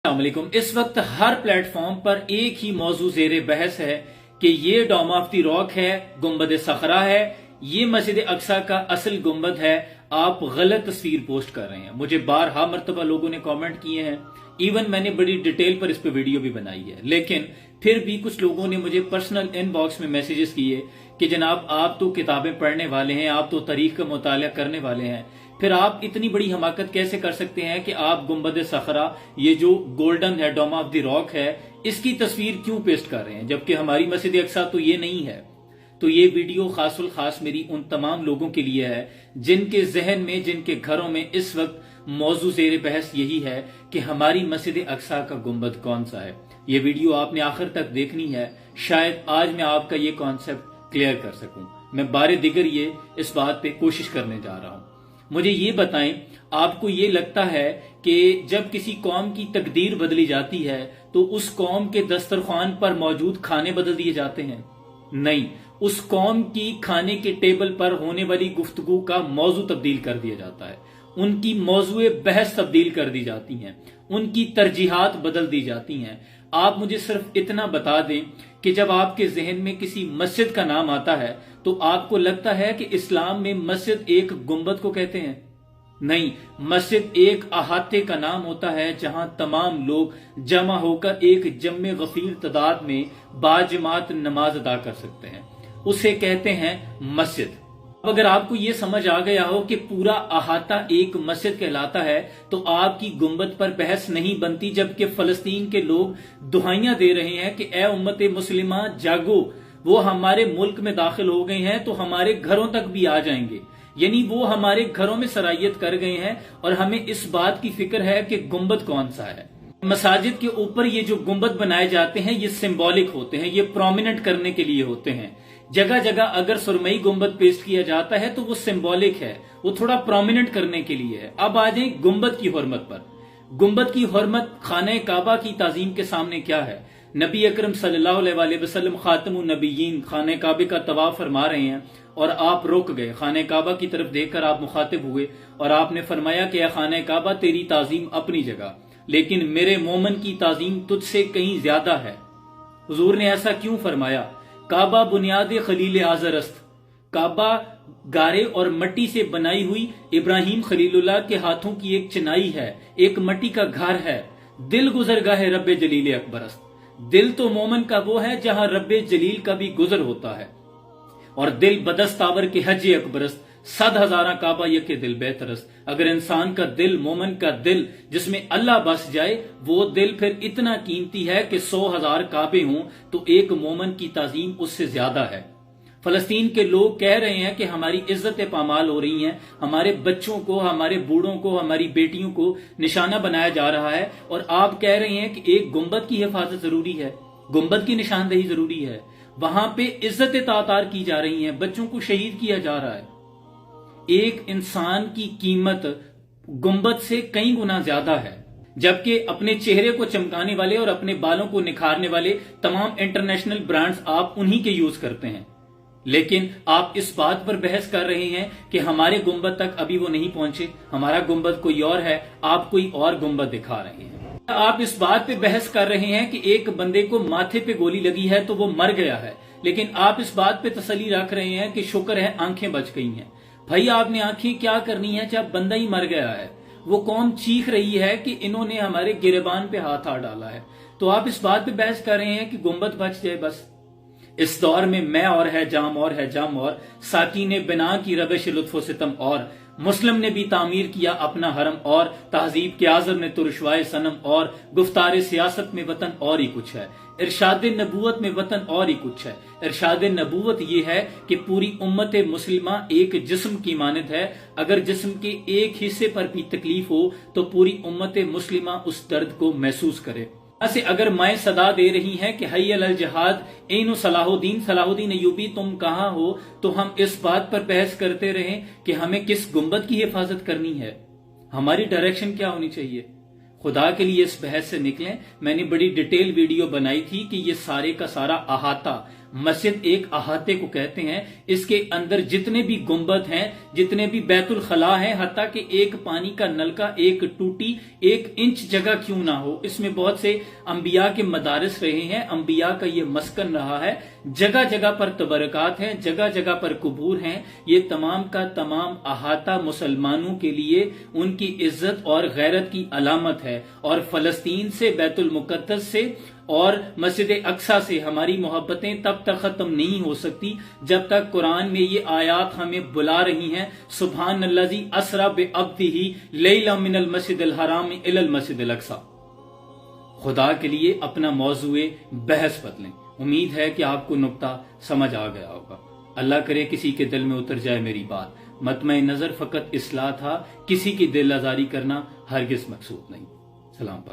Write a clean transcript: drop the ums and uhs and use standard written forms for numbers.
अस्सलाम वालेकुम। इस वक्त हर प्लेटफॉर्म पर एक ही मौजू ज़ेरे बहस है कि ये डोम ऑफ द रॉक है, गुंबद सखरा है, ये मस्जिद अक्सा का असल गुंबद है। आप गलत तस्वीर पोस्ट कर रहे हैं। मुझे बारहा मरतबा लोगों ने कमेंट किए हैं, इवन मैंने बड़ी डिटेल पर इस पे वीडियो भी बनाई है, लेकिन फिर भी कुछ लोगों ने मुझे पर्सनल इनबॉक्स में मैसेजेस किए कि जनाब आप तो किताबें पढ़ने वाले हैं, आप तो तारीख का मुताला करने वाले हैं, फिर आप इतनी बड़ी हमाकत कैसे कर सकते हैं कि आप गुंबद सखरा, ये जो गोल्डन है, डोम ऑफ द रॉक है, इसकी तस्वीर क्यों पेस्ट कर रहे हैं, जबकि हमारी मस्जिद अक्सा तो ये नहीं है। तो ये वीडियो खासुल खास मेरी उन तमाम लोगों के लिए है जिनके जहन में, जिनके घरों में इस वक्त मौजू ज़ेरे बहस यही है कि हमारी मस्जिद अक्सा का गुंबद कौन सा है। ये वीडियो आपने आखिर तक देखनी है, शायद आज मैं आपका ये कॉन्सेप्ट क्लियर कर सकूं। मैं बारे दिगर ये इस बात पे कोशिश करने जा रहा हूं। मुझे ये बताएं, आपको ये लगता है कि जब किसी कौम की तकदीर बदली जाती है तो उस कौम के दस्तरखान पर मौजूद खाने बदल दिए जाते हैं? नहीं, उस कौम की खाने के टेबल पर होने वाली गुफ्तगू का मौजू तब्दील कर दिया जाता है, उनकी मौजूए बहस तब्दील कर दी जाती हैं, उनकी तरजीहात बदल दी जाती हैं। आप मुझे सिर्फ इतना बता दें कि जब आपके जहन में किसी मस्जिद का नाम आता है तो आपको लगता है कि इस्लाम में मस्जिद एक गुंबद को कहते हैं? नहीं, मस्जिद एक अहाते का नाम होता है जहां तमाम लोग जमा होकर एक जम्मे गफीर तादाद में बाजमात नमाज अदा कर सकते हैं, उसे कहते हैं मस्जिद। अब अगर आपको ये समझ आ गया हो कि पूरा अहाता एक मस्जिद कहलाता है तो आपकी गुंबद पर बहस नहीं बनती, जबकि फलस्तीन के लोग दुहाइयां दे रहे हैं कि ए उम्मत मुस्लिमा जागो, वो हमारे मुल्क में दाखिल हो गए हैं तो हमारे घरों तक भी आ जाएंगे। यानी वो हमारे घरों में सरायत कर गए हैं और हमें इस बात की फिक्र है कि गुंबद कौन सा है। मसाजिद के ऊपर ये जो गुंबद बनाए जाते हैं ये सिंबॉलिक होते हैं, ये प्रोमिनेंट करने के लिए होते हैं। जगह जगह अगर सुरमई गुंबद पेस्ट किया जाता है तो वो सिंबॉलिक है, वो थोड़ा प्रोमिनेंट करने के लिए है। अब आ जाए गुंबद की हुर्मत पर। गुंबद की हुर्मत खाने काबा की ताजीम के सामने क्या है? नबी अकरम सल्लल्लाहु अलैहि वसल्लम खातमुन नबिय्यीन खाने काबे का तवाफ फरमा रहे हैं और आप रुक गए, खाने काबा की तरफ देखकर आप मुखातिब हुए और आपने फरमाया कि खाने काबा तेरी ताजीम अपनी जगह, लेकिन मेरे मोमन की ताजीम तुझसे कहीं ज्यादा है। हुजूर ने ऐसा क्यों फरमाया? काबा बुनियाद खलील आजरस्त, काबा गारे और मट्टी से बनाई हुई इब्राहिम खलीलुल्लाह के हाथों की एक चिनाई है, एक मट्टी का घर है। दिल गुजरगाह है रब्बे जलील अकबरस्त, दिल तो मोमन का वो है जहां रब्बे जलील का भी गुजर होता है। और दिल बदस्तावर के हज अकबरस्त, 100,000 काबा यके दिल बेहतरस्त। अगर इंसान का दिल, मोमन का दिल जिसमें अल्लाह बस जाए, वो दिल फिर इतना कीमती है कि 100,000 काबे हों तो एक मोमन की ताजीम उससे ज्यादा है। फलस्तीन के लोग कह रहे हैं कि हमारी इज्जत पामाल हो रही हैं, हमारे बच्चों को, हमारे बूढ़ों को, हमारी बेटियों को निशाना बनाया जा रहा है, और आप कह रहे हैं कि एक गुंबद की हिफाजत जरूरी है, गुंबद की निशानदही जरूरी है। वहां पे इज्जत तातार की जा रही है, बच्चों को शहीद किया जा रहा है। एक इंसान की कीमत गुंबद से कई गुना ज्यादा है, जबकि अपने चेहरे को चमकाने वाले और अपने बालों को निखारने वाले तमाम इंटरनेशनल ब्रांड्स आप उन्हीं के यूज करते हैं। लेकिन आप इस बात पर बहस कर रहे हैं कि हमारे गुंबद तक अभी वो नहीं पहुंचे, हमारा गुंबद कोई और है, आप कोई और गुंबद दिखा रहे हैं। आप इस बात पे बहस कर रहे हैं कि एक बंदे को माथे पे गोली लगी है तो वो मर गया है, लेकिन आप इस बात पे तसल्ली रख रहे हैं कि शुक्र है आंखें बच गई हैं। भाई आपने आंखें क्या करनी है जब बंदा ही मर गया है? वो कौम चीख रही है कि इन्होंने हमारे गिरेबान पे हाथ आ डाला है, तो आप इस बात पे बहस कर रहे हैं कि गुंबद बच जाए बस। इस दौर में मैं और है जाम और है जाम और, साकी ने बिना की रबश लुत्फो सितम और, मुस्लिम ने भी तामीर किया अपना हरम और, तहजीब के आजम ने तो रुशवाए सनम और, गुफ्तार सियासत में वतन और ही कुछ है, इरशाद नबूवत में वतन और ही कुछ है। इरशाद नबूवत ये है कि पूरी उम्मत मुस्लिमा एक जिस्म की मानद है, अगर जिस्म के एक हिस्से पर भी तकलीफ हो तो पूरी उम्मत मुस्लिमा उस दर्द को महसूस करे। ऐसे अगर मैं सदा दे रही हैं कि हय्य अल जिहाद ऐनु सलाहुद्दीन अय्यूबी तुम कहां हो, तो हम इस बात पर बहस करते रहें कि हमें किस गुंबद की हिफाजत करनी है, हमारी डायरेक्शन क्या होनी चाहिए। खुदा के लिए इस बहस से निकलें। मैंने बड़ी डिटेल वीडियो बनाई थी कि ये सारे का सारा अहाता مسجد ایک احاطے کو کہتے ہیں، اس کے اندر جتنے بھی گنبد ہیں، جتنے بھی بیت الخلا ہیں، حتیٰ کہ ایک پانی کا نلکا، ایک ٹوٹی 1 انچ جگہ کیوں نہ ہو، اس میں بہت سے انبیاء کے مدارس رہے ہیں، انبیاء کا یہ مسکن رہا ہے، جگہ جگہ پر تبرکات ہیں، جگہ جگہ پر قبور ہیں، یہ تمام کا تمام احاطہ مسلمانوں کے لیے ان کی عزت اور غیرت کی علامت ہے، اور فلسطین سے، بیت المقدس سے اور مسجد اقصی سے ہماری محبتیں تب تک ختم نہیں ہو سکتی جب تک قرآن میں یہ آیات ہمیں بلا رہی ہیں، سبحان الذی اسری بعبدہ لیلا من المسجد الحرام الی المسجد الاقصی۔ خدا کے لیے اپنا موضوع بحث بدلیں۔ امید ہے کہ آپ کو نقطہ سمجھ آ گیا ہوگا۔ اللہ کرے کسی کے دل میں اتر جائے میری بات، مطمع نظر فقط اصلاح تھا، کسی کی دل آزاری کرنا ہرگز مقصود نہیں۔ سلام پر